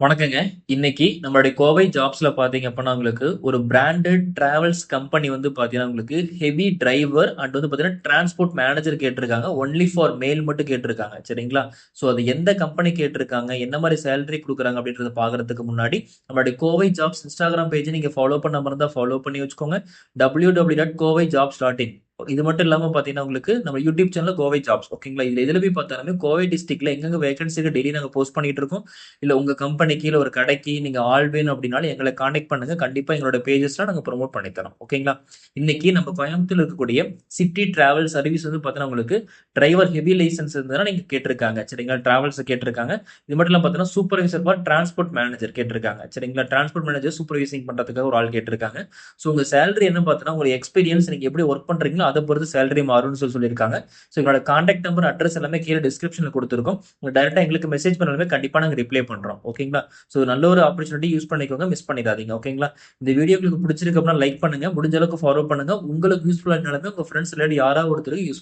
வணக்கங்க. இன்னைக்கு நம்மளுடைய கோவை ஜாப்ஸ்ல பார்த்தீங்க அப்படின்னா, உங்களுக்கு ஒரு பிராண்டட் டிராவல்ஸ் கம்பெனி வந்து பார்த்தீங்கன்னா, உங்களுக்கு ஹெவி டிரைவர் அண்ட் வந்து பார்த்தீங்கன்னா, டிரான்ஸ்போர்ட் மேனேஜர் கேட்டிருக்காங்க. ஒன்லி ஃபார் மேல் மட்டும் கேட்டிருக்காங்க. சரிங்களா? ஸோ அது எந்த கம்பெனி கேட்டிருக்காங்க, என்ன மாரி சேலரி குடுக்குறாங்க அப்படின்றத பார்க்கறதுக்கு முன்னாடி, நம்மளுடைய கோவை ஜாப்ஸ் இன்ஸ்டாகிராம் பேஜ நீங்க ஃபாலோ பண்ணாம இருந்தா ஃபாலோ பண்ணி வச்சுக்கோங்க. www.kovajobs.in இது மட்டும் இல்லாம பார்த்தீங்கன்னா, உங்களுக்கு நம்ம யூடியூப் சேனல் கோவை ஜாப்ஸ் ஓகேங்களா? இதுல எதுல போய் பார்த்தாலுமே கோவை டிஸ்ட்ரிக்ட்ல எங்கெங்க வேகன்சி இருக்கு டெய்லி நாங்க போஸ்ட் பண்ணிட்டு இருக்கோம். இல்ல உங்க கம்பெனிக்கு இல்ல ஒரு கடைக்கு நீங்க ஆள் வேணும் அப்படின்னாலும் எங்களை காண்டாக்ட் பண்ணுங்க. கண்டிப்பா எங்களோட பேஜஸ்ல நாங்க ப்ரோமோட் பண்ணி தரோம். ஓகேங்களா? இன்னைக்கு நம்ம கோயம்புத்தூர்ல இருக்கக்கூடிய சிட்டி டிராவல் சர்வீஸ் வந்து பார்த்தீங்கன்னா, உங்களுக்கு டிரைவர் ஹெவி லைசன்ஸ் இருந்ததுன்னா நீங்க கேட்டிருக்காங்க. சரிங்களா? டிராவல்ஸ் கேட்டிருக்காங்க. இது மட்டும் இல்லாம பார்த்தீங்கன்னா, சூப்பர்வைசர் ஃபார் டிரான்ஸ்போர்ட் மேனேஜர் கேட்டிருக்காங்க. சரிங்களா? டிரான்ஸ்போர்ட் மேனேஜர் சூப்பர்வைசிங் பண்றதுக்காக ஒரு ஆள் கேட்டிருக்காங்க. ஸோ உங்க சேலரி என்ன பார்த்தீங்கன்னா, உங்க எக்ஸ்பீரியன்ஸ் நீங்க எப்படி ஒர்க் பண்றீங்களோ அதை பொறுத்து சேலரி மாறும்னு சொல்லியிருக்காங்க. ஸோ எங்களோட காண்டாக்ட் நம்பர், அட்ரஸ் எல்லாமே கீழே டிஸ்கிரிப்ஷன்ல கொடுத்துருக்கோம். உங்க டைரக்டா எங்களுக்கு மெசேஜ் பண்ணாலுமே கண்டிப்பா நாங்க ரிப்ளை பண்றோம். ஓகேங்களா? ஸோ நல்ல ஒரு ஆப்பர்ச்சுனிட்டி யூஸ் பண்ணிக்கோங்க. மிஸ் பண்ணிடாதீங்க. ஓகேங்களா? இந்த வீடியோ உங்களுக்கு பிடிச்சிருக்கு அப்படின்னா லைக் பண்ணுங்க. முடிஞ்ச அளவுக்கு ஃபாலோ பண்ணுங்க. உங்களுக்கு யூஸ்ஃபுல்லா இருந்தாலுமே உங்க ஃப்ரெண்ட்ஸ் யாராவது ஒருத்தருக்கு யூஸ்